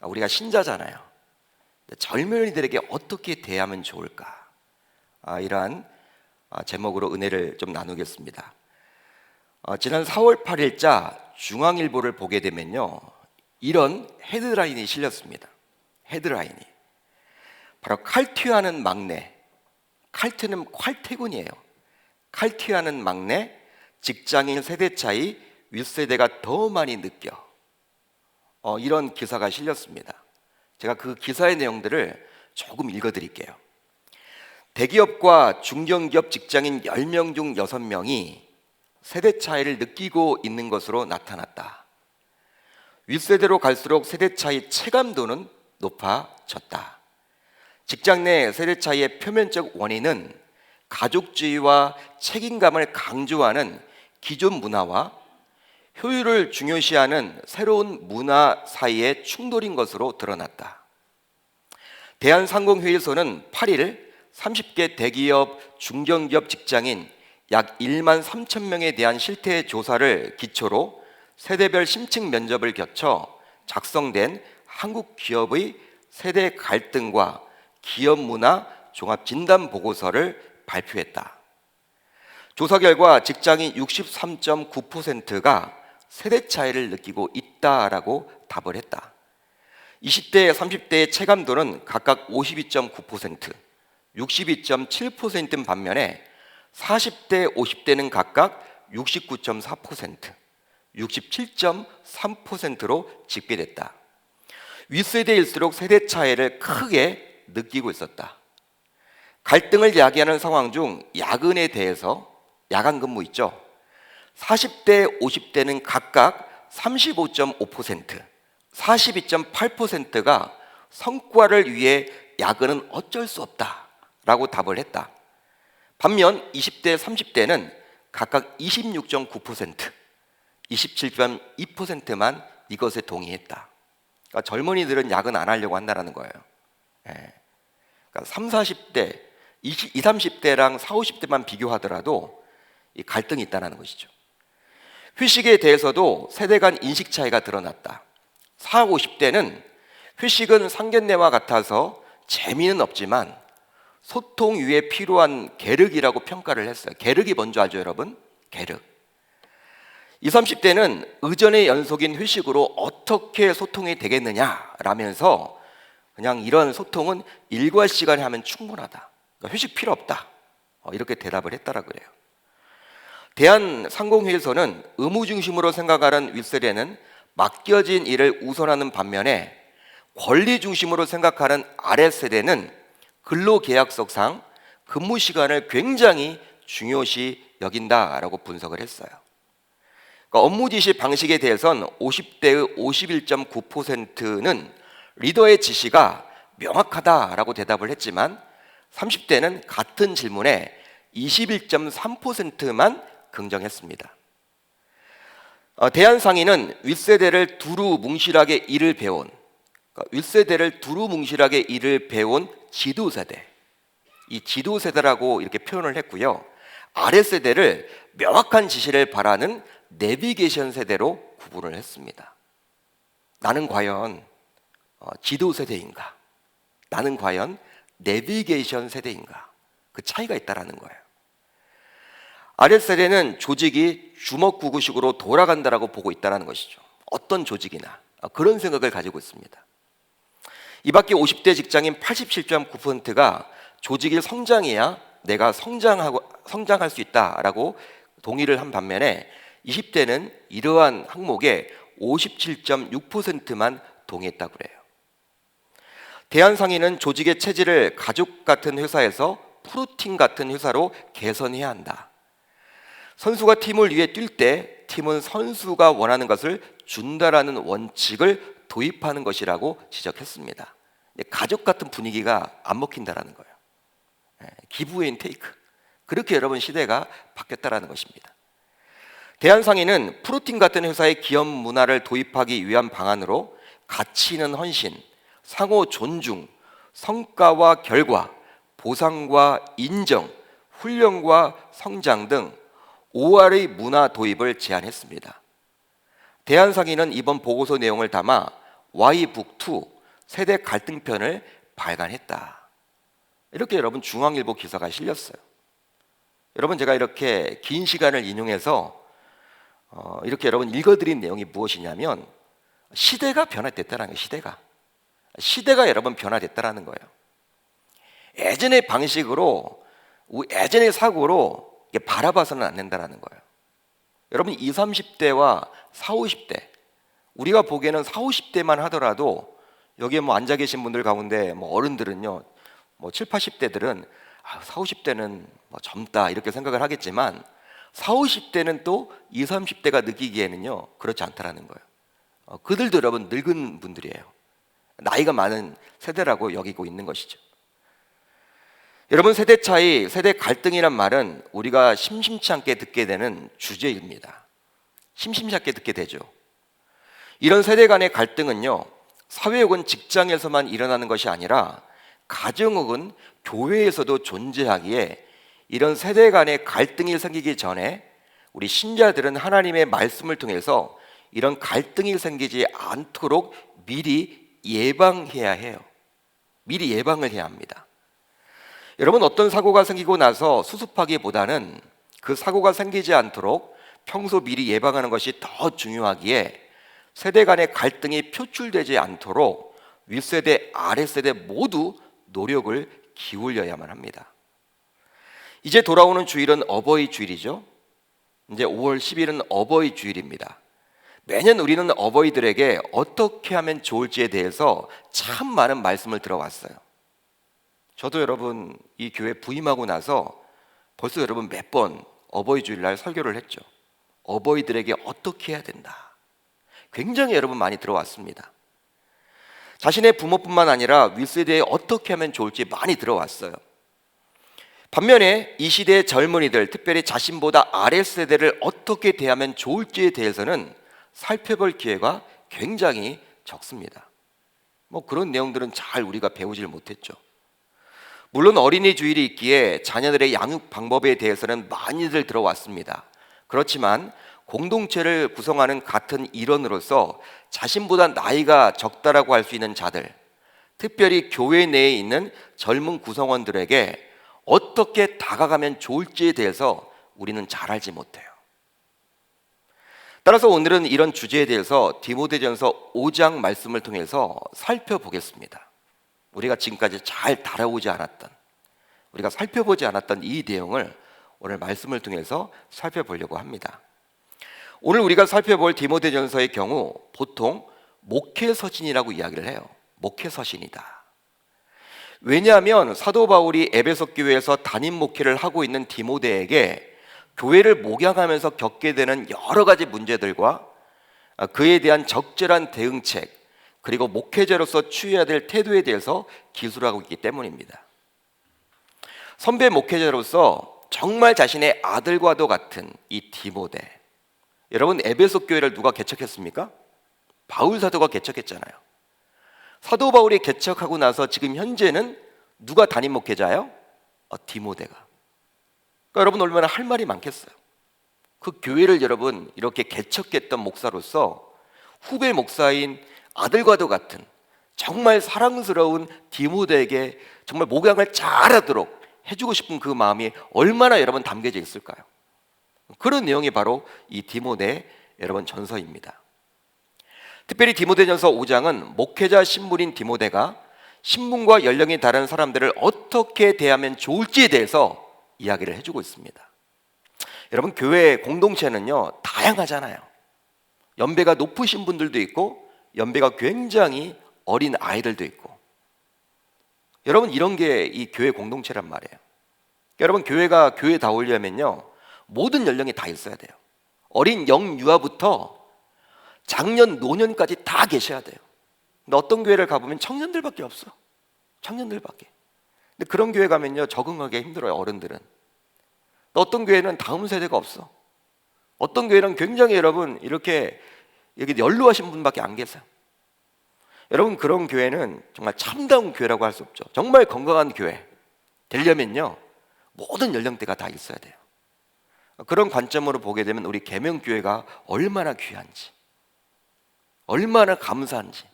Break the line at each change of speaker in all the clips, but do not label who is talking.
우리가 신자잖아요. 젊은이들에게 어떻게 대하면 좋을까? 이러한 제목으로 은혜를 좀 나누겠습니다. 지난 4월 8일자 중앙일보를 보게 되면요, 이런 헤드라인이 실렸습니다. 헤드라인이 바로 칼퇴하는 막내, 칼퇴는 칼퇴근이에요. 칼퇴하는 막내, 직장인 세대 차이, 윗세대가 더 많이 느껴. 이런 기사가 실렸습니다. 제가 그 기사의 내용들을 조금 읽어드릴게요. 대기업과 중견기업 직장인 10명 중 6명이 세대 차이를 느끼고 있는 것으로 나타났다. 윗세대로 갈수록 세대 차이 체감도는 높아졌다. 직장 내 세대 차이의 표면적 원인은 가족주의와 책임감을 강조하는 기존 문화와 효율을 중요시하는 새로운 문화 사이의 충돌인 것으로 드러났다. 대한상공회의소는 8일 30개 대기업, 중견기업 직장인 약 1만 3천 명에 대한 실태 조사를 기초로 세대별 심층 면접을 거쳐 작성된 한국 기업의 세대 갈등과 기업 문화 종합 진단 보고서를 발표했다. 조사 결과 직장인 63.9%가 세대 차이를 느끼고 있다라고 답을 했다. 20대, 30대의 체감도는 각각 52.9%, 62.7%인 반면에 40대, 50대는 각각 69.4%, 67.3%로 집계됐다. 윗세대일수록 세대 차이를 크게 느끼고 있었다. 갈등을 야기하는 상황 중 야근에 대해서, 야간 근무 있죠? 40대, 50대는 각각 35.5%, 42.8%가 성과를 위해 야근은 어쩔 수 없다라고 답을 했다. 반면 20대, 30대는 각각 26.9%, 27.2%만 이것에 동의했다. 그러니까 젊은이들은 야근 안 하려고 한다는 거예요. 그러니까 30, 40대, 20, 30대랑 40, 50대만 비교하더라도 이 갈등이 있다는 것이죠. 휴식에 대해서도 세대 간 인식 차이가 드러났다. 40, 50대는 휴식은 상견례와 같아서 재미는 없지만 소통 위에 필요한 계륵이라고 평가를 했어요. 계륵이 뭔지 알죠, 여러분? 계륵. 20, 30대는 의전의 연속인 휴식으로 어떻게 소통이 되겠느냐라면서 그냥 이런 소통은 일과 시간에 하면 충분하다. 그러니까 휴식 필요 없다. 이렇게 대답을 했다라고 그래요. 대한상공회의소는 의무 중심으로 생각하는 윗세대는 맡겨진 일을 우선하는 반면에 권리 중심으로 생각하는 아랫세대는 근로계약서상 근무 시간을 굉장히 중요시 여긴다라고 분석을 했어요. 그러니까 업무 지시 방식에 대해선 50대의 51.9%는 리더의 지시가 명확하다라고 대답을 했지만 30대는 같은 질문에 21.3%만 긍정했습니다. 대한상인은 윗세대를 두루 뭉실하게 일을 배운, 윗세대를 두루 뭉실하게 일을 배운 지도세대, 이 지도세대라고 이렇게 표현을 했고요. 아랫세대를 명확한 지시를 바라는 내비게이션 세대로 구분을 했습니다. 나는 과연 지도세대인가? 나는 과연 내비게이션 세대인가? 그 차이가 있다라는 거예요. 아랫세대는 조직이 주먹구구식으로 돌아간다라고 보고 있다는 것이죠. 어떤 조직이나 그런 생각을 가지고 있습니다. 이 밖에 50대 직장인 87.9%가 조직이 성장해야 내가 성장할 수 있다라고 동의를 한 반면에 20대는 이러한 항목에 57.6%만 동의했다고 그래요. 대한상인은 조직의 체질을 가족 같은 회사에서 프로팀 같은 회사로 개선해야 한다. 선수가 팀을 위해 뛸 때 팀은 선수가 원하는 것을 준다라는 원칙을 도입하는 것이라고 지적했습니다. 가족 같은 분위기가 안 먹힌다라는 거예요. 기브 앤 테이크. 그렇게 여러분 시대가 바뀌었다라는 것입니다. 대한상인은 프로팀 같은 회사의 기업 문화를 도입하기 위한 방안으로 가치 있는 헌신, 상호 존중, 성과와 결과, 보상과 인정, 훈련과 성장 등 5R의 문화 도입을 제안했습니다. 대한상인은 이번 보고서 내용을 담아 Y북2 세대 갈등편을 발간했다. 이렇게 여러분 중앙일보 기사가 실렸어요. 여러분 제가 이렇게 긴 시간을 인용해서 이렇게 여러분 읽어드린 내용이 무엇이냐면 시대가 변화됐다는 거예요. 시대가 여러분 변화됐다는 거예요. 예전의 방식으로 예전의 사고로 바라봐서는 안 된다는 거예요. 여러분 20, 30대와 40, 50대 우리가 보기에는 40, 50대만 하더라도 여기에 앉아 계신 분들 가운데 어른들은요 7, 80대들은 40, 50대는 젊다 이렇게 생각을 하겠지만 40, 50대는 또 20, 30대가 느끼기에는요 그렇지 않다라는 거예요. 그들도 여러분 늙은 분들이에요. 나이가 많은 세대라고 여기고 있는 것이죠. 여러분 세대 차이, 세대 갈등이란 말은 우리가 심심치 않게 듣게 되는 주제입니다. 심심치 않게 듣게 되죠. 이런 세대 간의 갈등은요 사회 혹은 직장에서만 일어나는 것이 아니라 가정 혹은 교회에서도 존재하기에 이런 세대 간의 갈등이 생기기 전에 우리 신자들은 하나님의 말씀을 통해서 이런 갈등이 생기지 않도록 미리 예방해야 해요. 미리 예방을 해야 합니다. 여러분 어떤 사고가 생기고 나서 수습하기보다는 그 사고가 생기지 않도록 평소 미리 예방하는 것이 더 중요하기에 세대 간의 갈등이 표출되지 않도록 윗세대, 아랫세대 모두 노력을 기울여야만 합니다. 이제 돌아오는 주일은 어버이 주일이죠. 이제 5월 10일은 어버이 주일입니다. 매년 우리는 어버이들에게 어떻게 하면 좋을지에 대해서 참 많은 말씀을 들어왔어요. 저도 여러분 이 교회 부임하고 나서 벌써 여러분 몇 번 어버이 주일날 설교를 했죠. 어버이들에게 어떻게 해야 된다. 굉장히 여러분 많이 들어왔습니다. 자신의 부모뿐만 아니라 윗세대에 어떻게 하면 좋을지 많이 들어왔어요. 반면에 이 시대의 젊은이들, 특별히 자신보다 아랫세대를 어떻게 대하면 좋을지에 대해서는 살펴볼 기회가 굉장히 적습니다. 그런 내용들은 잘 우리가 배우질 못했죠. 물론 어린이 주일이 있기에 자녀들의 양육 방법에 대해서는 많이들 들어왔습니다. 그렇지만 공동체를 구성하는 같은 일원으로서 자신보다 나이가 적다라고 할 수 있는 자들, 특별히 교회 내에 있는 젊은 구성원들에게 어떻게 다가가면 좋을지에 대해서 우리는 잘 알지 못해요. 따라서 오늘은 이런 주제에 대해서 디모데전서 5장 말씀을 통해서 살펴보겠습니다. 우리가 지금까지 잘 다뤄오지 않았던, 우리가 살펴보지 않았던 이 내용을 오늘 말씀을 통해서 살펴보려고 합니다. 오늘 우리가 살펴볼 디모데전서의 경우 보통 목회서신이라고 이야기를 해요. 목회서신이다. 왜냐하면 사도 바울이 에베소 교회에서 담임 목회를 하고 있는 디모데에게 교회를 목양하면서 겪게 되는 여러 가지 문제들과 그에 대한 적절한 대응책, 그리고 목회자로서 취해야 될 태도에 대해서 기술하고 있기 때문입니다. 선배 목회자로서 정말 자신의 아들과도 같은 이 디모데, 여러분 에베소 교회를 누가 개척했습니까? 바울 사도가 개척했잖아요. 사도 바울이 개척하고 나서 지금 현재는 누가 담임 목회자예요? 디모데가. 그러니까 여러분 얼마나 할 말이 많겠어요. 그 교회를 여러분 이렇게 개척했던 목사로서 후배 목사인 아들과도 같은 정말 사랑스러운 디모데에게 정말 목양을 잘하도록 해주고 싶은 그 마음이 얼마나 여러분 담겨져 있을까요? 그런 내용이 바로 이 디모데 여러분 전서입니다. 특별히 디모데전서 5장은 목회자 신분인 디모데가 신분과 연령이 다른 사람들을 어떻게 대하면 좋을지에 대해서 이야기를 해주고 있습니다. 여러분 교회 공동체는요 다양하잖아요. 연배가 높으신 분들도 있고 연배가 굉장히 어린 아이들도 있고, 여러분 이런 게 이 교회 공동체란 말이에요. 여러분 교회가 교회다우려면요 모든 연령이 다 있어야 돼요. 어린 영유아부터 장년 노년까지 다 계셔야 돼요. 근데 어떤 교회를 가보면 청년들밖에 없어. 청년들밖에. 근데 그런 교회 가면요 적응하기 힘들어요. 어른들은. 어떤 교회는 다음 세대가 없어. 어떤 교회는 굉장히 여러분 이렇게 여기 연로하신 분밖에 안 계세요. 여러분 그런 교회는 정말 참다운 교회라고 할 수 없죠. 정말 건강한 교회 되려면요 모든 연령대가 다 있어야 돼요. 그런 관점으로 보게 되면 우리 계명교회가 얼마나 귀한지, 얼마나 감사한지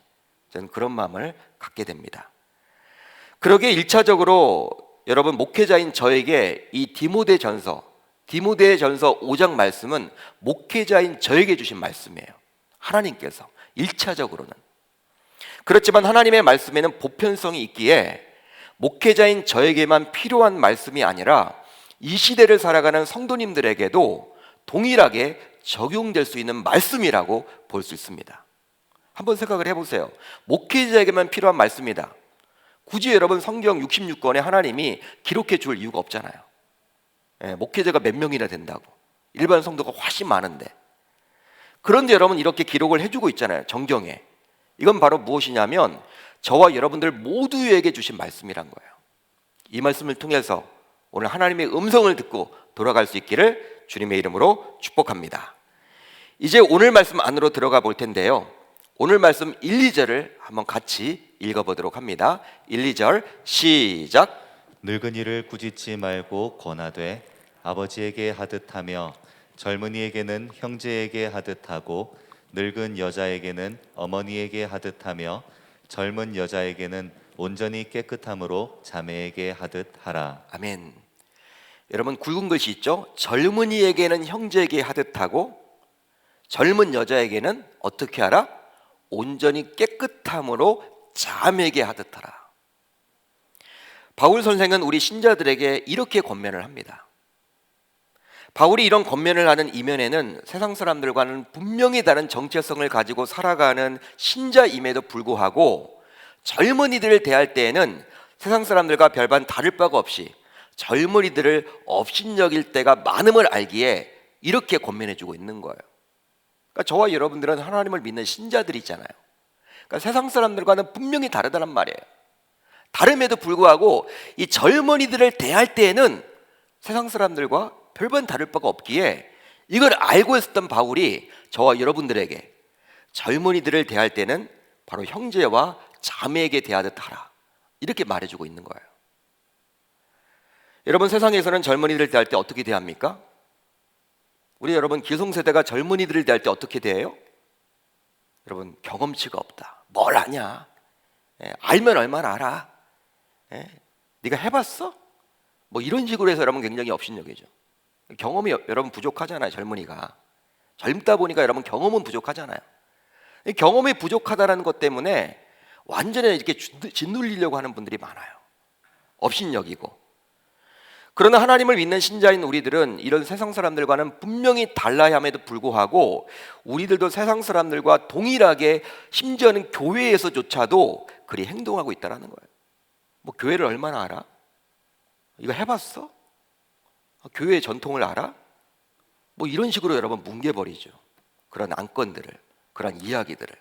저는 그런 마음을 갖게 됩니다. 그러기에 1차적으로 여러분 목회자인 저에게 이 디모데전서 5장 말씀은 목회자인 저에게 주신 말씀이에요. 하나님께서 1차적으로는. 그렇지만 하나님의 말씀에는 보편성이 있기에 목회자인 저에게만 필요한 말씀이 아니라 이 시대를 살아가는 성도님들에게도 동일하게 적용될 수 있는 말씀이라고 볼 수 있습니다. 한번 생각을 해보세요. 목회자에게만 필요한 말씀이다. 굳이 여러분 성경 66권에 하나님이 기록해 줄 이유가 없잖아요. 목회자가 몇 명이나 된다고. 일반 성도가 훨씬 많은데. 그런데 여러분 이렇게 기록을 해주고 있잖아요. 정경에. 이건 바로 무엇이냐면 저와 여러분들 모두에게 주신 말씀이란 거예요. 이 말씀을 통해서 오늘 하나님의 음성을 듣고 돌아갈 수 있기를 주님의 이름으로 축복합니다. 이제 오늘 말씀 안으로 들어가 볼 텐데요. 오늘 말씀 1, 2절을 한번 같이 읽어보도록 합니다. 1, 2절 시작.
늙은이를 꾸짖지 말고 권하되 아버지에게 하듯하며 젊은이에게는 형제에게 하듯하고 늙은 여자에게는 어머니에게 하듯하며 젊은 여자에게는 온전히 깨끗함으로 자매에게 하듯하라.
아멘. 여러분 굵은 글씨 있죠? 젊은이에게는 형제에게 하듯하고 젊은 여자에게는 어떻게 하라? 온전히 깨끗함으로 자매에게 하듯하라. 바울 선생은 우리 신자들에게 이렇게 권면을 합니다. 바울이 이런 권면을 하는 이면에는 세상 사람들과는 분명히 다른 정체성을 가지고 살아가는 신자임에도 불구하고 젊은이들을 대할 때에는 세상 사람들과 별반 다를 바가 없이 젊은이들을 업신여길 때가 많음을 알기에 이렇게 권면해주고 있는 거예요. 그러니까 저와 여러분들은 하나님을 믿는 신자들이잖아요. 그러니까 세상 사람들과는 분명히 다르다는 말이에요. 다름에도 불구하고 이 젊은이들을 대할 때에는 세상 사람들과 별반 다를 바가 없기에 이걸 알고 있었던 바울이 저와 여러분들에게 젊은이들을 대할 때는 바로 형제와 자매에게 대하듯 하라, 이렇게 말해주고 있는 거예요. 여러분 세상에서는 젊은이들을 대할 때 어떻게 대합니까? 우리 여러분 기성세대가 젊은이들을 대할 때 어떻게 대해요? 여러분 경험치가 없다. 뭘 아냐? 알면 얼마나 알아? 네가 해봤어? 뭐 이런 식으로 해서 여러분 굉장히 업신여기죠. 경험이 여러분 부족하잖아요. 젊은이가 젊다 보니까 여러분 경험은 부족하잖아요. 경험이 부족하다는 것 때문에 완전히 이렇게 짓눌리려고 하는 분들이 많아요. 업신여기고. 그러나 하나님을 믿는 신자인 우리들은 이런 세상 사람들과는 분명히 달라야 함에도 불구하고 우리들도 세상 사람들과 동일하게 심지어는 교회에서조차도 그리 행동하고 있다는 거예요. 뭐 교회를 얼마나 알아? 이거 해봤어? 교회의 전통을 알아? 뭐 이런 식으로 여러분 뭉개버리죠. 그런 안건들을, 그런 이야기들을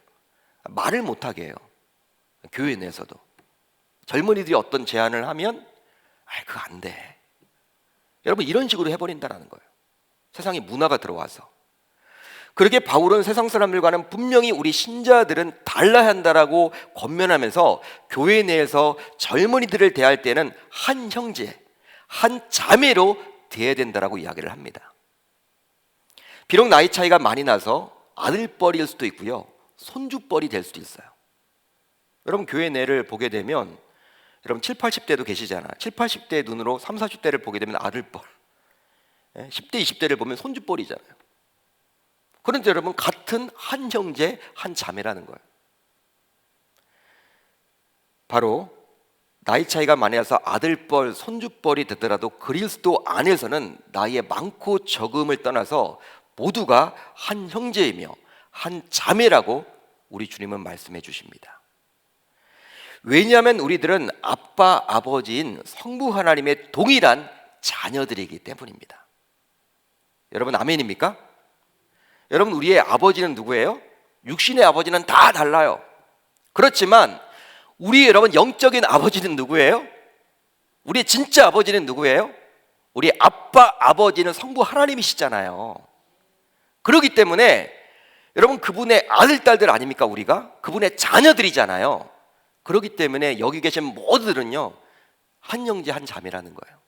말을 못하게 해요. 교회 내에서도 젊은이들이 어떤 제안을 하면 그거 안 돼. 여러분 이런 식으로 해버린다는 거예요. 세상에 문화가 들어와서. 그러게 바울은 세상 사람들과는 분명히 우리 신자들은 달라야 한다라고 권면하면서 교회 내에서 젊은이들을 대할 때는 한 형제, 한 자매로 대해야 된다라고 이야기를 합니다. 비록 나이 차이가 많이 나서 아들뻘일 수도 있고요, 손주뻘이 될 수도 있어요. 여러분 교회 내를 보게 되면 여러분 7, 80대도 계시잖아요. 7, 80대의 눈으로 3, 40대를 보게 되면 아들뻘, 10대, 20대를 보면 손주뻘이잖아요. 그런데 여러분 같은 한 형제, 한 자매라는 거예요. 바로 나이 차이가 많이 나서 아들뻘, 손주뻘이 되더라도 그리스도 안에서는 나이의 많고 적음을 떠나서 모두가 한 형제이며 한 자매라고 우리 주님은 말씀해 주십니다. 왜냐하면 우리들은 아빠, 아버지인 성부 하나님의 동일한 자녀들이기 때문입니다. 여러분 아멘입니까? 여러분 우리의 아버지는 누구예요? 육신의 아버지는 다 달라요. 그렇지만 우리 여러분 영적인 아버지는 누구예요? 우리의 진짜 아버지는 누구예요? 우리 아빠, 아버지는 성부 하나님이시잖아요. 그렇기 때문에 여러분 그분의 아들, 딸들 아닙니까? 우리가 그분의 자녀들이잖아요. 그렇기 때문에 여기 계신 모두들은요 한 형제 한 자매라는 거예요.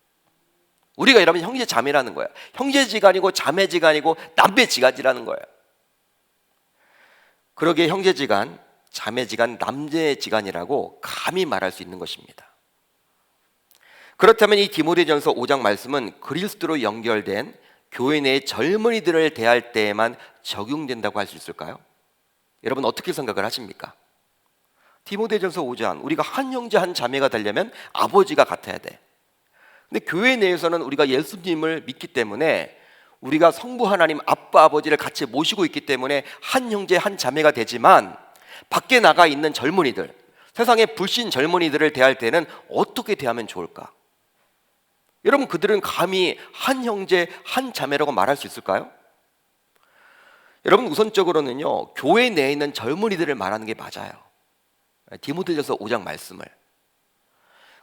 우리가 여러분 형제 자매라는 거예요. 형제지간이고 자매지간이고 남매지간이라는 거예요. 그러기에 형제지간 자매지간, 남매지간이라고 감히 말할 수 있는 것입니다. 그렇다면 이 디모데전서 5장 말씀은 그리스도로 연결된 교회 내의 젊은이들을 대할 때에만 적용된다고 할 수 있을까요? 여러분 어떻게 생각을 하십니까? 디모데전서 5장, 우리가 한 형제 한 자매가 되려면 아버지가 같아야 돼. 근데 교회 내에서는 우리가 예수님을 믿기 때문에 우리가 성부 하나님 아빠 아버지를 같이 모시고 있기 때문에 한 형제 한 자매가 되지만 밖에 나가 있는 젊은이들, 세상의 불신 젊은이들을 대할 때는 어떻게 대하면 좋을까? 여러분 그들은 감히 한 형제 한 자매라고 말할 수 있을까요? 여러분 우선적으로는요, 교회 내에 있는 젊은이들을 말하는 게 맞아요. 디모데전서 5장 말씀을.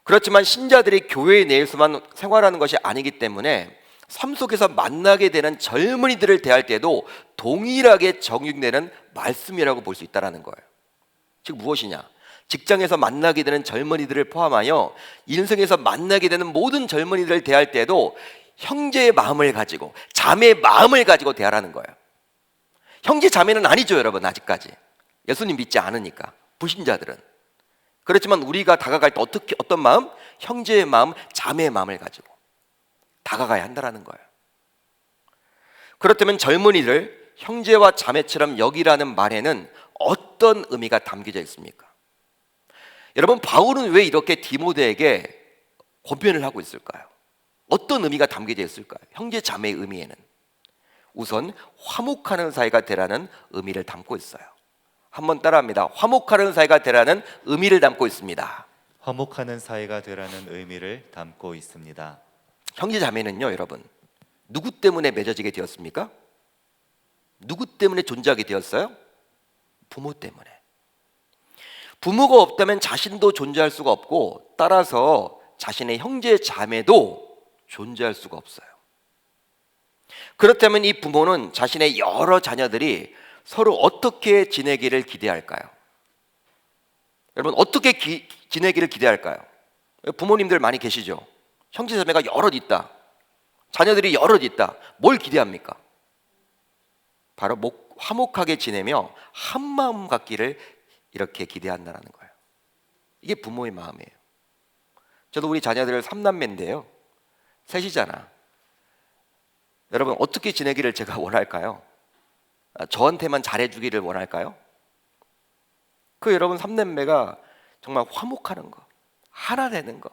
그렇지만 신자들이 교회 내에서만 생활하는 것이 아니기 때문에 삶 속에서 만나게 되는 젊은이들을 대할 때도 동일하게 적용되는 말씀이라고 볼 수 있다는 거예요. 즉 무엇이냐? 직장에서 만나게 되는 젊은이들을 포함하여 인생에서 만나게 되는 모든 젊은이들을 대할 때도 형제의 마음을 가지고 자매의 마음을 가지고 대하라는 거예요. 형제 자매는 아니죠, 여러분. 아직까지 예수님 믿지 않으니까 불신자들은. 그렇지만 우리가 다가갈 때 어떤 마음? 형제의 마음, 자매의 마음을 가지고 다가가야 한다는 거예요. 그렇다면 젊은이를 형제와 자매처럼 여기라는 말에는 어떤 의미가 담겨져 있습니까? 여러분 바울은 왜 이렇게 디모데에게 권면을 하고 있을까요? 어떤 의미가 담겨져 있을까요? 형제 자매의 의미에는 우선 화목하는 사이가 되라는 의미를 담고 있어요. 한번 따라합니다. 화목하는 사이가 되라는 의미를 담고 있습니다.
화목하는 사이가 되라는 의미를 담고 있습니다.
형제 자매는요, 여러분 누구 때문에 맺어지게 되었습니까? 누구 때문에 존재하게 되었어요? 부모 때문에. 부모가 없다면 자신도 존재할 수가 없고 따라서 자신의 형제 자매도 존재할 수가 없어요. 그렇다면 이 부모는 자신의 여러 자녀들이 서로 어떻게 지내기를 기대할까요? 여러분 어떻게 지내기를 기대할까요? 부모님들 많이 계시죠? 형제 자매가 여럿 있다, 자녀들이 여럿 있다. 뭘 기대합니까? 바로 화목하게 지내며 한마음 갖기를 이렇게 기대한다는 거예요. 이게 부모의 마음이에요. 저도 우리 자녀들 3남매인데요 셋이잖아. 여러분 어떻게 지내기를 제가 원할까요? 저한테만 잘해주기를 원할까요? 여러분 3남매가 정말 화목하는 거, 하나 되는 거,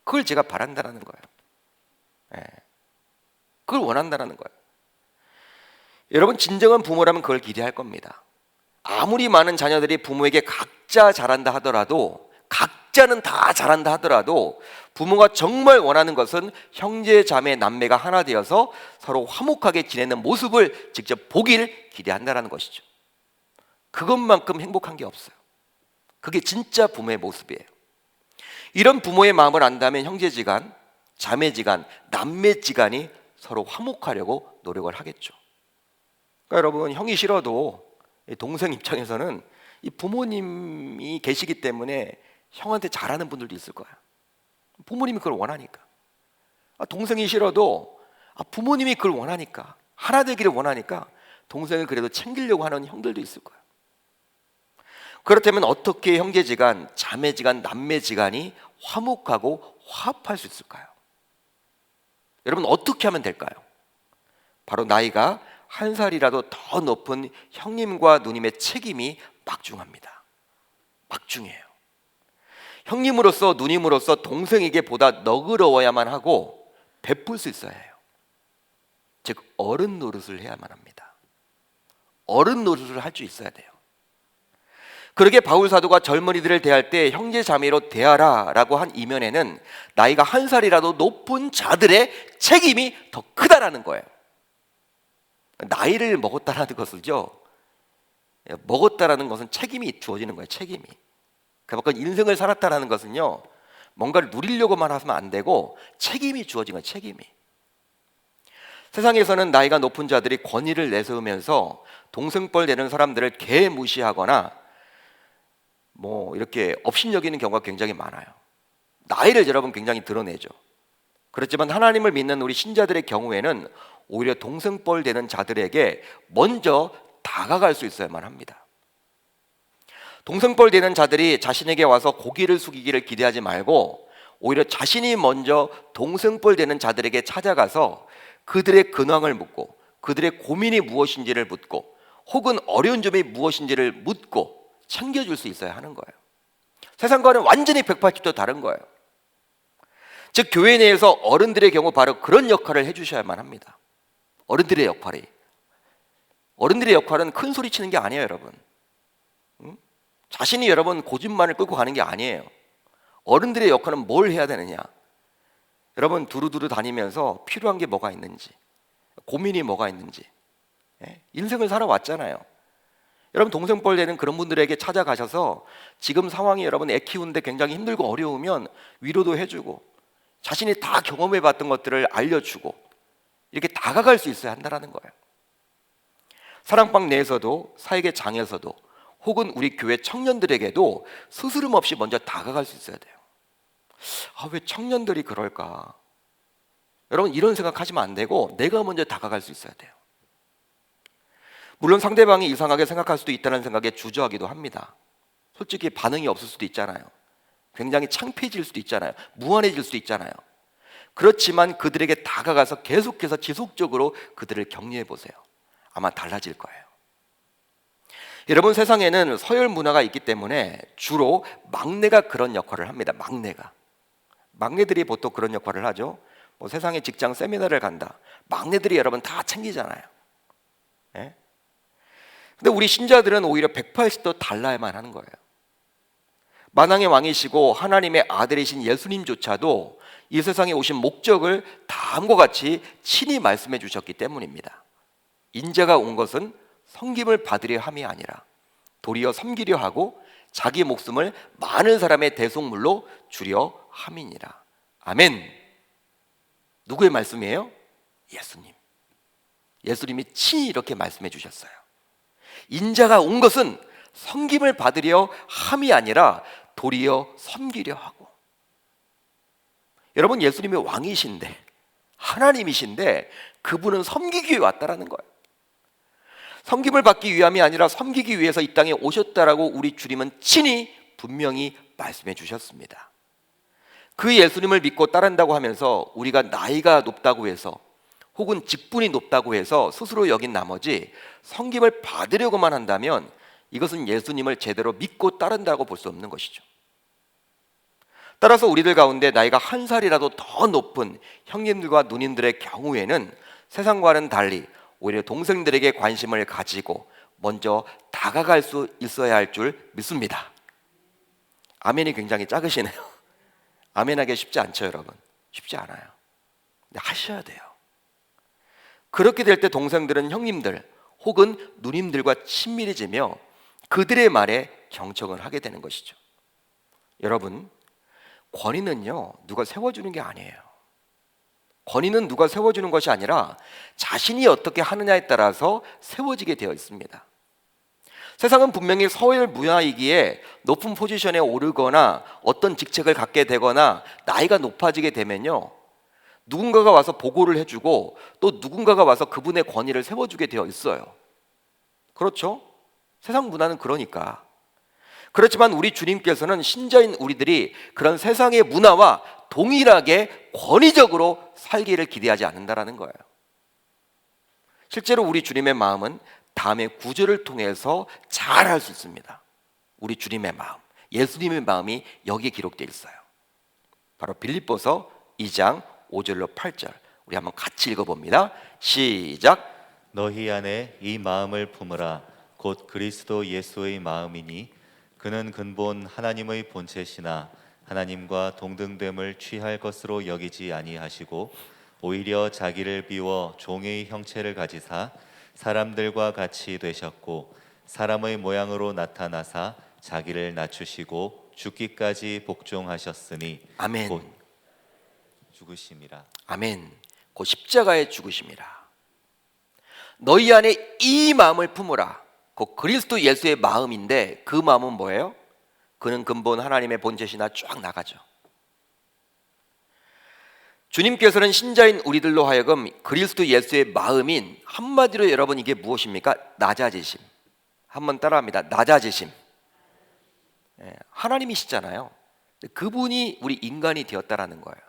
그걸 제가 바란다는 거예요. 그걸 원한다는 거예요. 여러분 진정한 부모라면 그걸 기대할 겁니다. 아무리 많은 자녀들이 부모에게 각자 잘한다 하더라도, 각자는 다 잘한다 하더라도 부모가 정말 원하는 것은 형제 자매 남매가 하나 되어서 서로 화목하게 지내는 모습을 직접 보길 기대한다는 것이죠. 그것만큼 행복한 게 없어요. 그게 진짜 부모의 모습이에요. 이런 부모의 마음을 안다면 형제지간, 자매지간, 남매지간이 서로 화목하려고 노력을 하겠죠. 그러니까 여러분 형이 싫어도 동생 입장에서는 이 부모님이 계시기 때문에 형한테 잘하는 분들도 있을 거야. 부모님이 그걸 원하니까. 동생이 싫어도 부모님이 그걸 원하니까, 하나 되기를 원하니까 동생을 그래도 챙기려고 하는 형들도 있을 거야. 그렇다면 어떻게 형제지간, 자매지간, 남매지간이 화목하고 화합할 수 있을까요? 여러분 어떻게 하면 될까요? 바로 나이가 한 살이라도 더 높은 형님과 누님의 책임이 막중합니다. 막중해요. 형님으로서 누님으로서 동생에게 보다 너그러워야만 하고 베풀 수 있어야 해요. 즉 어른 노릇을 해야만 합니다. 어른 노릇을 할 수 있어야 돼요. 그러게 바울 사도가 젊은이들을 대할 때 형제 자매로 대하라 라고 한 이면에는 나이가 한 살이라도 높은 자들의 책임이 더 크다라는 거예요. 나이를 먹었다라는 것을요, 먹었다라는 것은 책임이 주어지는 거예요. 책임이. 그만큼 인생을 살았다라는 것은요, 뭔가를 누리려고만 하면 안 되고 책임이 주어진 거예요. 책임이. 세상에서는 나이가 높은 자들이 권위를 내세우면서 동생뻘 되는 사람들을 개무시하거나 이렇게 업신여기는 경우가 굉장히 많아요. 나이를 여러분 굉장히 드러내죠. 그렇지만 하나님을 믿는 우리 신자들의 경우에는 오히려 동생뻘 되는 자들에게 먼저 다가갈 수 있어야만 합니다. 동생뻘 되는 자들이 자신에게 와서 고개를 숙이기를 기대하지 말고 오히려 자신이 먼저 동생뻘 되는 자들에게 찾아가서 그들의 근황을 묻고 그들의 고민이 무엇인지를 묻고 혹은 어려운 점이 무엇인지를 묻고 챙겨줄 수 있어야 하는 거예요. 세상과는 완전히 180도 다른 거예요. 즉 교회 내에서 어른들의 경우 바로 그런 역할을 해주셔야만 합니다. 어른들의 역할은 큰 소리 치는 게 아니에요, 여러분. 자신이 여러분 고집만을 끌고 가는 게 아니에요. 어른들의 역할은 뭘 해야 되느냐? 여러분 두루두루 다니면서 필요한 게 뭐가 있는지, 고민이 뭐가 있는지, 인생을 살아왔잖아요. 여러분 동생뻘 되는 그런 분들에게 찾아가셔서 지금 상황이 여러분 애 키우는데 굉장히 힘들고 어려우면 위로도 해주고 자신이 다 경험해봤던 것들을 알려주고 이렇게 다가갈 수 있어야 한다는 거예요. 사랑방 내에서도 사역의 장에서도 혹은 우리 교회 청년들에게도 스스럼 없이 먼저 다가갈 수 있어야 돼요. 왜 청년들이 그럴까? 여러분 이런 생각하시면 안 되고 내가 먼저 다가갈 수 있어야 돼요. 물론 상대방이 이상하게 생각할 수도 있다는 생각에 주저하기도 합니다. 솔직히 반응이 없을 수도 있잖아요. 굉장히 창피해질 수도 있잖아요. 무안해질 수도 있잖아요. 그렇지만 그들에게 다가가서 계속해서 지속적으로 그들을 격려해 보세요. 아마 달라질 거예요. 여러분 세상에는 서열 문화가 있기 때문에 주로 막내가 그런 역할을 합니다. 막내들이 보통 그런 역할을 하죠. 세상에 직장 세미나를 간다. 막내들이 여러분 다 챙기잖아요. 근데 우리 신자들은 오히려 180도 달라야만 하는 거예요. 만왕의 왕이시고 하나님의 아들이신 예수님조차도 이 세상에 오신 목적을 다음과 같이 친히 말씀해 주셨기 때문입니다. 인자가 온 것은 섬김을 받으려 함이 아니라 도리어 섬기려 하고 자기 목숨을 많은 사람의 대속물로 주려 함이니라. 아멘. 누구의 말씀이에요? 예수님이 친히 이렇게 말씀해 주셨어요. 인자가 온 것은 섬김을 받으려 함이 아니라 도리어 섬기려 하고. 여러분 예수님이 왕이신데 하나님이신데 그분은 섬기기 위해 왔다라는 거예요. 섬김을 받기 위함이 아니라 섬기기 위해서 이 땅에 오셨다라고 우리 주님은 친히 분명히 말씀해 주셨습니다. 그 예수님을 믿고 따른다고 하면서 우리가 나이가 높다고 해서 혹은 직분이 높다고 해서 스스로 여긴 나머지 섬김을 받으려고만 한다면 이것은 예수님을 제대로 믿고 따른다고 볼 수 없는 것이죠. 따라서 우리들 가운데 나이가 한 살이라도 더 높은 형님들과 누님들의 경우에는 세상과는 달리 오히려 동생들에게 관심을 가지고 먼저 다가갈 수 있어야 할 줄 믿습니다. 아멘이 굉장히 작으시네요. 아멘하기 쉽지 않죠, 여러분. 쉽지 않아요. 근데 하셔야 돼요. 그렇게 될 때 동생들은 형님들 혹은 누님들과 친밀해지며 그들의 말에 경청을 하게 되는 것이죠. 여러분, 권위는요 누가 세워주는 게 아니에요. 권위는 누가 세워주는 것이 아니라 자신이 어떻게 하느냐에 따라서 세워지게 되어 있습니다. 세상은 분명히 서열 문화이기에 높은 포지션에 오르거나 어떤 직책을 갖게 되거나 나이가 높아지게 되면요 누군가가 와서 보고를 해주고 또 누군가가 와서 그분의 권위를 세워주게 되어 있어요. 그렇죠? 세상 문화는 그러니까. 그렇지만 우리 주님께서는 신자인 우리들이 그런 세상의 문화와 동일하게 권위적으로 살기를 기대하지 않는다라는 거예요. 실제로 우리 주님의 마음은 다음의 구절을 통해서 잘 알 수 있습니다. 우리 주님의 마음, 예수님의 마음이 여기에 기록되어 있어요. 바로 빌립보서 2장 5절로 8절 우리 한번 같이 읽어봅니다. 시작.
너희 안에 이 마음을 품으라. 곧 그리스도 예수의 마음이니 그는 근본 하나님의 본체시나 하나님과 동등됨을 취할 것으로 여기지 아니하시고 오히려 자기를 비워 종의 형체를 가지사 사람들과 같이 되셨고 사람의 모양으로 나타나사 자기를 낮추시고 죽기까지 복종하셨으니
아멘.
곧 죽으심이라.
아멘. 곧 십자가에 죽으심이라. 너희 안에 이 마음을 품으라. 곧 그리스도 예수의 마음인데 그 마음은 뭐예요? 그는 근본 하나님의 본체시나 쫙 나가죠. 주님께서는 신자인 우리들로 하여금 그리스도 예수의 마음인 한마디로 여러분 이게 무엇입니까? 낮아지심. 한번 따라합니다. 낮아지심. 하나님이시잖아요. 그분이 우리 인간이 되었다라는 거예요.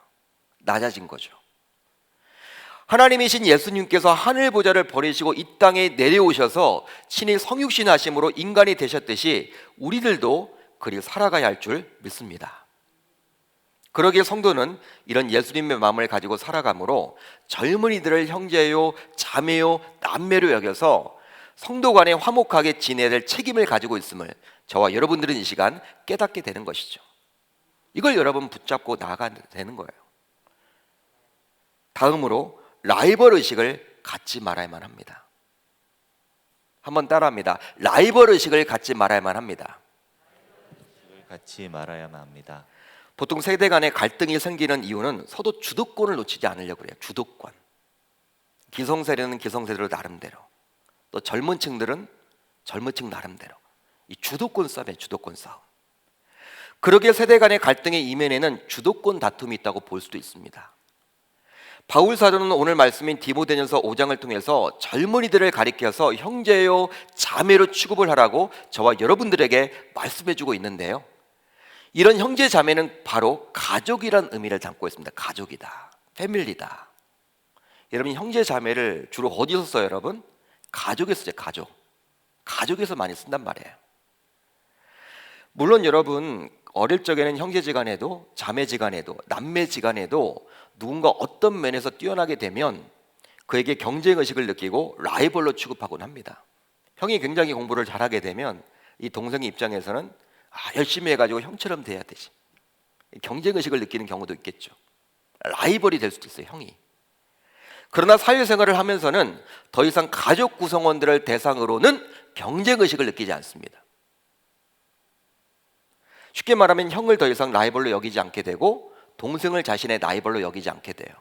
낮아진 거죠. 하나님이신 예수님께서 하늘 보좌를 버리시고 이 땅에 내려오셔서 친히 성육신 하심으로 인간이 되셨듯이 우리들도 그리 살아가야 할 줄 믿습니다. 그러기에 성도는 이런 예수님의 마음을 가지고 살아가므로 젊은이들을 형제요, 자매요, 남매로 여겨서 성도 간에 화목하게 지내야 될 책임을 가지고 있음을 저와 여러분들은 이 시간 깨닫게 되는 것이죠. 이걸 여러분 붙잡고 나아가야 되는 거예요. 다음으로 라이벌 의식을 갖지 말아야만 합니다. 한번 따라합니다. 라이벌 의식을 갖지 말아야만 합니다.
갖지 말아야만 합니다.
보통 세대 간의 갈등이 생기는 이유는 서로 주도권을 놓치지 않으려고 그래요. 주도권. 기성세대는 기성세대로 나름대로, 또 젊은 층들은 젊은 층 나름대로 이 주도권 싸움이에요. 주도권 싸움. 그러기에 세대 간의 갈등의 이면에는 주도권 다툼이 있다고 볼 수도 있습니다. 바울 사도는 오늘 말씀인 디모데전서 5장을 통해서 젊은이들을 가리켜서 형제요, 자매로 취급을 하라고 저와 여러분들에게 말씀해주고 있는데요, 이런 형제 자매는 바로 가족이란 의미를 담고 있습니다. 가족이다, 패밀리다. 여러분, 형제 자매를 주로 어디서 써요? 여러분, 가족에서 써요. 가족에서 많이 쓴단 말이에요. 물론 여러분, 어릴 적에는 형제지간에도 자매지간에도 남매지간에도 누군가 어떤 면에서 뛰어나게 되면 그에게 경쟁의식을 느끼고 라이벌로 취급하곤 합니다. 형이 굉장히 공부를 잘하게 되면 이 동생의 입장에서는 열심히 해가지고 형처럼 돼야 되지, 경쟁의식을 느끼는 경우도 있겠죠. 라이벌이 될 수도 있어요, 형이. 그러나 사회생활을 하면서는 더 이상 가족 구성원들을 대상으로는 경쟁의식을 느끼지 않습니다. 쉽게 말하면 형을 더 이상 라이벌로 여기지 않게 되고 동생을 자신의 라이벌로 여기지 않게 돼요.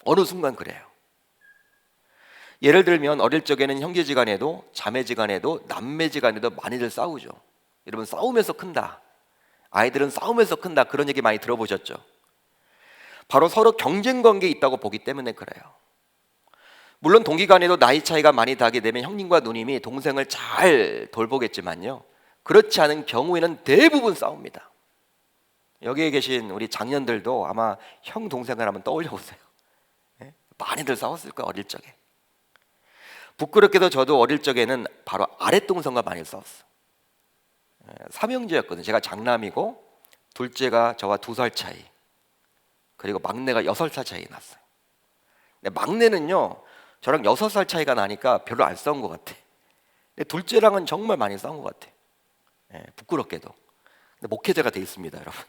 어느 순간 그래요. 예를 들면 어릴 적에는 형제지간에도 자매지간에도 남매지간에도 많이들 싸우죠. 여러분, 싸우면서 큰다, 아이들은 싸우면서 큰다, 그런 얘기 많이 들어보셨죠? 바로 서로 경쟁관계에 있다고 보기 때문에 그래요. 물론 동기간에도 나이 차이가 많이 나게 되면 형님과 누님이 동생을 잘 돌보겠지만요, 그렇지 않은 경우에는 대부분 싸웁니다. 여기에 계신 우리 장년들도 아마 형 동생을 한번 떠올려 보세요. 많이들 싸웠을 거예요, 어릴 적에. 부끄럽게도 저도 어릴 적에는 바로 아랫동생과 많이 싸웠어요. 삼형제였거든요. 제가 장남이고 둘째가 저와 2살 차이, 그리고 막내가 6살 차이 났어요. 근데 막내는요, 저랑 6살 차이가 나니까 별로 안 싸운 것 같아. 근데 둘째랑은 정말 많이 싸운 것 같아. 부끄럽게도. 근데 목회자가 돼 있습니다, 여러분.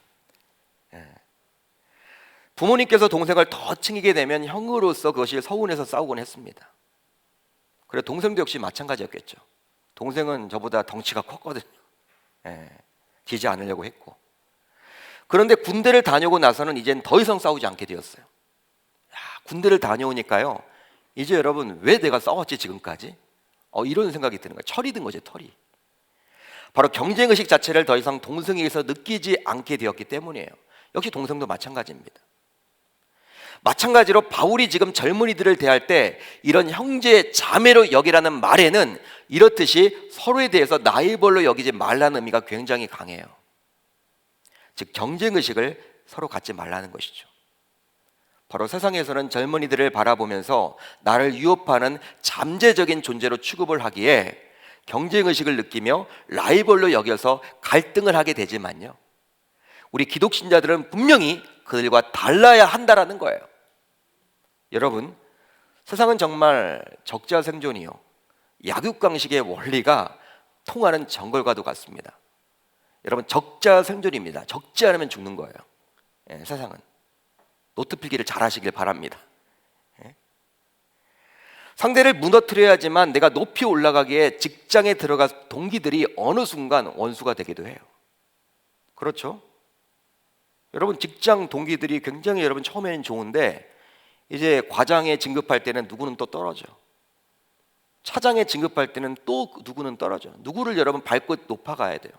부모님께서 동생을 더 챙기게 되면 형으로서 그것이 서운해서 싸우곤 했습니다. 그래, 동생도 역시 마찬가지였겠죠. 동생은 저보다 덩치가 컸거든요. 지지 않으려고 했고. 그런데 군대를 다녀오고 나서는 이젠 더 이상 싸우지 않게 되었어요. 군대를 다녀오니까요, 이제 여러분, 왜 내가 싸웠지 지금까지? 이런 생각이 드는 거예요. 철이 든 거죠, 철이. 바로 경쟁의식 자체를 더 이상 동생에게서 느끼지 않게 되었기 때문이에요. 역시 동생도 마찬가지입니다. 마찬가지로 바울이 지금 젊은이들을 대할 때 이런 형제 자매로 여기라는 말에는 이렇듯이 서로에 대해서 라이벌로 여기지 말라는 의미가 굉장히 강해요. 즉, 경쟁의식을 서로 갖지 말라는 것이죠. 바로 세상에서는 젊은이들을 바라보면서 나를 위협하는 잠재적인 존재로 취급을 하기에 경쟁의식을 느끼며 라이벌로 여겨서 갈등을 하게 되지만요, 우리 기독신자들은 분명히 그들과 달라야 한다라는 거예요. 여러분, 세상은 정말 적자생존이요, 약육강식의 원리가 통하는 정글과도 같습니다. 여러분, 적자생존입니다. 적지 않으면 죽는 거예요. 세상은. 노트 필기를 잘 하시길 바랍니다. 상대를 무너뜨려야지만 내가 높이 올라가기에 직장에 들어가 동기들이 어느 순간 원수가 되기도 해요. 그렇죠? 여러분, 직장 동기들이 굉장히 여러분 처음에는 좋은데 이제 과장에 진급할 때는 누구는 또 떨어져. 차장에 진급할 때는 또 누구는 떨어져. 누구를 여러분 밟고 높아가야 돼요.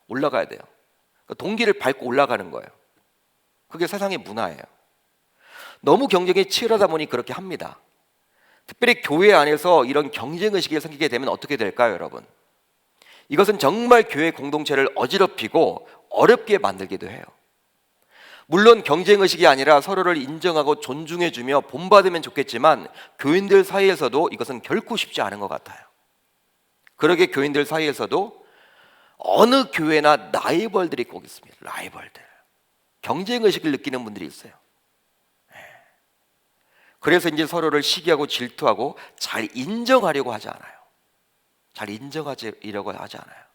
올라가야 돼요. 그러니까 동기를 밟고 올라가는 거예요. 그게 세상의 문화예요. 너무 경쟁이 치열하다 보니 그렇게 합니다. 특별히 교회 안에서 이런 경쟁의식이 생기게 되면 어떻게 될까요, 여러분? 이것은 정말 교회 공동체를 어지럽히고 어렵게 만들기도 해요. 물론 경쟁의식이 아니라 서로를 인정하고 존중해주며 본받으면 좋겠지만 교인들 사이에서도 이것은 결코 쉽지 않은 것 같아요. 그러게 교인들 사이에서도 어느 교회나 라이벌들이 꼭 있습니다. 라이벌들. 경쟁의식을 느끼는 분들이 있어요. 그래서 이제 서로를 시기하고 질투하고 잘 인정하려고 하지 않아요. 잘 인정하려고 하지 않아요.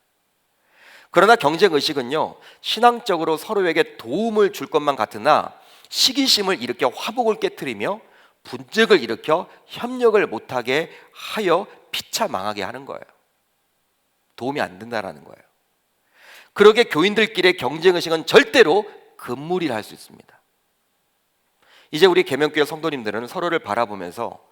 그러나 경쟁의식은요, 신앙적으로 서로에게 도움을 줄 것만 같으나 시기심을 일으켜 화복을 깨트리며 분쟁을 일으켜 협력을 못하게 하여 피차 망하게 하는 거예요. 도움이 안 된다라는 거예요. 그러게 교인들끼리의 경쟁의식은 절대로 금물이라 할 수 있습니다. 이제 우리 계명교회 성도님들은 서로를 바라보면서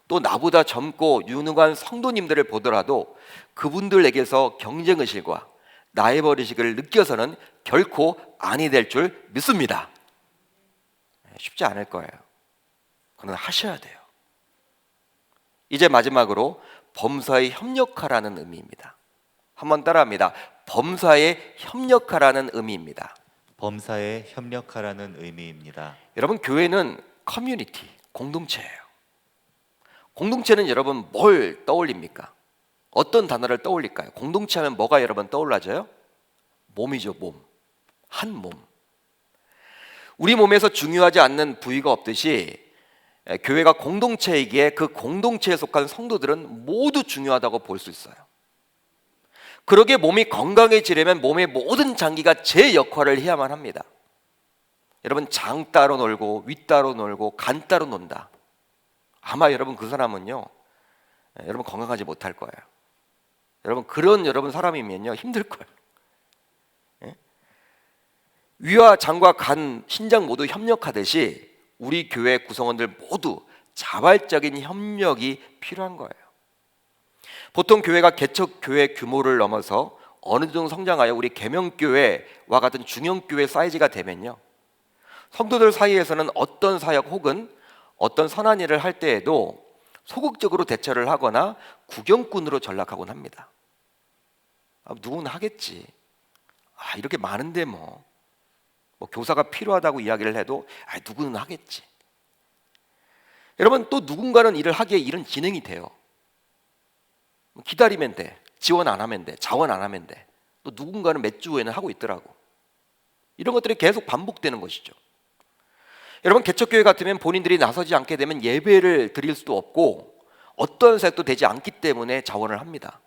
또 나보다 젊고 유능한 성도님들을 보더라도 그분들에게서 경쟁의식과 라이벌의식을 느껴서는 결코 아니 될 줄 믿습니다. 쉽지 않을 거예요. 그러나 하셔야 돼요. 이제 마지막으로 범사에 협력하라는 의미입니다. 한번 따라합니다. 범사에 협력하라는 의미입니다.
범사에 협력하라는 의미입니다.
여러분, 교회는 커뮤니티, 공동체예요. 공동체는 여러분 뭘 떠올립니까? 어떤 단어를 떠올릴까요? 공동체 하면 뭐가 여러분 떠올라져요? 몸이죠, 몸. 한 몸. 우리 몸에서 중요하지 않는 부위가 없듯이 교회가 공동체이기에 그 공동체에 속한 성도들은 모두 중요하다고 볼 수 있어요. 그러기에 몸이 건강해지려면 몸의 모든 장기가 제 역할을 해야만 합니다. 여러분, 장 따로 놀고 위 따로 놀고 간 따로 논다. 아마 여러분 그 사람은요, 여러분 건강하지 못할 거예요. 여러분 그런 여러분 사람이면요 힘들 거예요. 예? 위와 장과 간, 신장 모두 협력하듯이 우리 교회 구성원들 모두 자발적인 협력이 필요한 거예요. 보통 교회가 개척교회 규모를 넘어서 어느 정도 성장하여 우리 계명교회와 같은 중형교회 사이즈가 되면요, 성도들 사이에서는 어떤 사역 혹은 어떤 선한 일을 할 때에도 소극적으로 대처를 하거나 구경꾼으로 전락하곤 합니다. 누구는 하겠지. 이렇게 많은데 뭐 교사가 필요하다고 이야기를 해도 누구는 하겠지. 여러분, 또 누군가는 일을 하기에 일은 진행이 돼요. 기다리면 돼. 지원 안 하면 돼. 자원 안 하면 돼. 또 누군가는 몇 주 후에는 하고 있더라고. 이런 것들이 계속 반복되는 것이죠. 여러분, 개척교회 같으면 본인들이 나서지 않게 되면 예배를 드릴 수도 없고 어떤 사역도 되지 않기 때문에 자원을 합니다.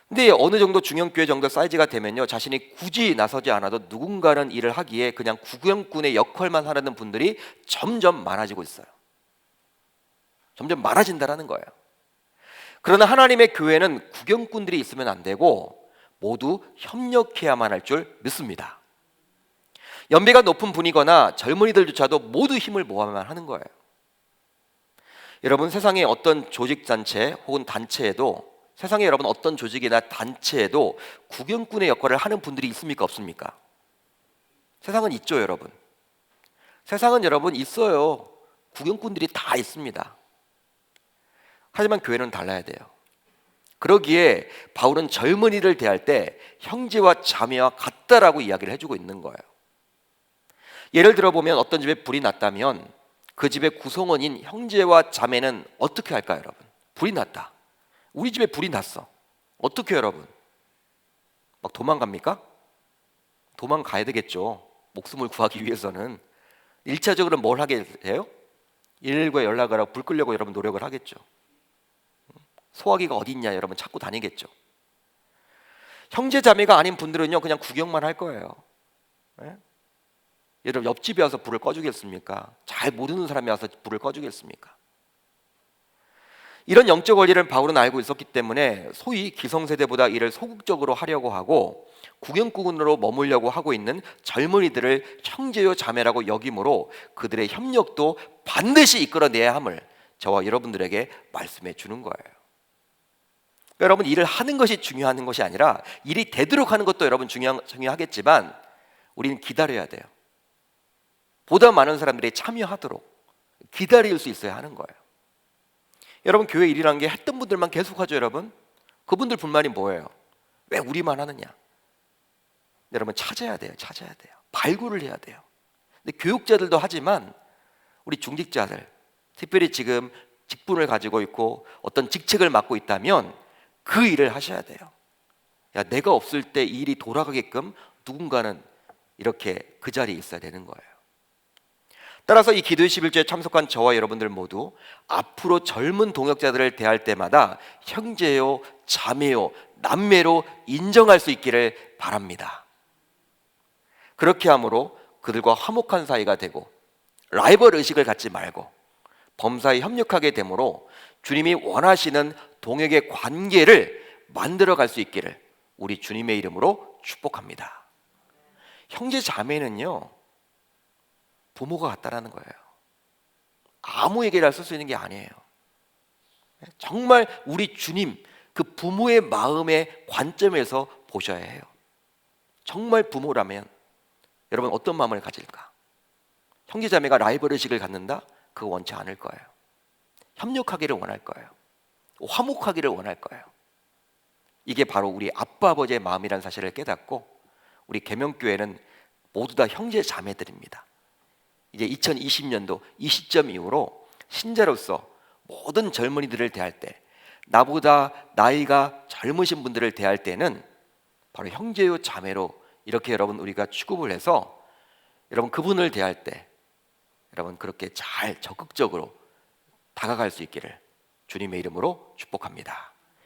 근데 어느 정도 중형교회 정도 사이즈가 되면요, 자신이 굳이 나서지 않아도 누군가는 일을 하기에 그냥 구경꾼의 역할만 하려는 분들이 점점 많아지고 있어요. 점점 많아진다는 거예요. 그러나 하나님의 교회는 구경꾼들이 있으면 안 되고 모두 협력해야만 할 줄 믿습니다. 연배가 높은 분이거나 젊은이들조차도 모두 힘을 모아야만 하는 거예요. 여러분, 세상의 어떤 조직단체 혹은 단체에도, 세상에 여러분 어떤 조직이나 단체에도 구경꾼의 역할을 하는 분들이 있습니까? 없습니까? 세상은 있죠, 여러분. 세상은 여러분 있어요. 구경꾼들이 다 있습니다. 하지만 교회는 달라야 돼요. 그러기에 바울은 젊은이를 대할 때 형제와 자매와 같다라고 이야기를 해주고 있는 거예요. 예를 들어보면 어떤 집에 불이 났다면 그 집의 구성원인 형제와 자매는 어떻게 할까요, 여러분? 불이 났다. 우리 집에 불이 났어. 어떻게 해요, 여러분? 막 도망갑니까? 도망가야 되겠죠. 목숨을 구하기 위해서는. 1차적으로 뭘 하게 돼요? 119에 연락을 하고 불 끄려고 여러분 노력을 하겠죠. 소화기가 어디 있냐 여러분 찾고 다니겠죠. 형제 자매가 아닌 분들은요 그냥 구경만 할 거예요. 네? 여러분, 옆집에 와서 불을 꺼주겠습니까? 잘 모르는 사람이 와서 불을 꺼주겠습니까? 이런 영적 원리를 바울은 알고 있었기 때문에 소위 기성세대보다 이를 소극적으로 하려고 하고 구경꾼으로 머물려고 하고 있는 젊은이들을 형제요 자매라고 여김으로 그들의 협력도 반드시 이끌어내야 함을 저와 여러분들에게 말씀해 주는 거예요. 여러분, 일을 하는 것이 중요한 것이 아니라 일이 되도록 하는 것도 여러분 중요하겠지만 우리는 기다려야 돼요. 보다 많은 사람들이 참여하도록 기다릴 수 있어야 하는 거예요. 여러분, 교회 일이라는 게 했던 분들만 계속 하죠, 여러분? 그분들 불만이 뭐예요? 왜 우리만 하느냐? 여러분 찾아야 돼요. 찾아야 돼요. 발굴을 해야 돼요. 근데 교육자들도 하지만 우리 중직자들, 특별히 지금 직분을 가지고 있고 어떤 직책을 맡고 있다면 그 일을 하셔야 돼요. 야, 내가 없을 때 이 일이 돌아가게끔 누군가는 이렇게 그 자리에 있어야 되는 거예요. 따라서 이 기도의 11조에 참석한 저와 여러분들 모두 앞으로 젊은 동역자들을 대할 때마다 형제요, 자매요, 남매로 인정할 수 있기를 바랍니다. 그렇게 함으로 그들과 화목한 사이가 되고 라이벌 의식을 갖지 말고 범사에 협력하게 되므로 주님이 원하시는 동역의 관계를 만들어갈 수 있기를 우리 주님의 이름으로 축복합니다. 형제 자매는요, 부모가 같다라는 거예요. 아무에게나 쓸 수 있는 게 아니에요. 정말 우리 주님 그 부모의 마음의 관점에서 보셔야 해요. 정말 부모라면 여러분 어떤 마음을 가질까? 형제자매가 라이벌 의식을 갖는다? 그거 원치 않을 거예요. 협력하기를 원할 거예요. 화목하기를 원할 거예요. 이게 바로 우리 아빠 아버지의 마음이라는 사실을 깨닫고 우리 계명교회는 모두 다 형제 자매들입니다. 이제 2020년도 이 시점 이후로 신자로서 모든 젊은이들을 대할 때, 나보다 나이가 젊으신 분들을 대할 때는 바로 형제요 자매로 이렇게 여러분 우리가 취급을 해서 여러분 그분을 대할 때 여러분 그렇게 잘 적극적으로 다가갈 수 있기를 주님의 이름으로 축복합니다.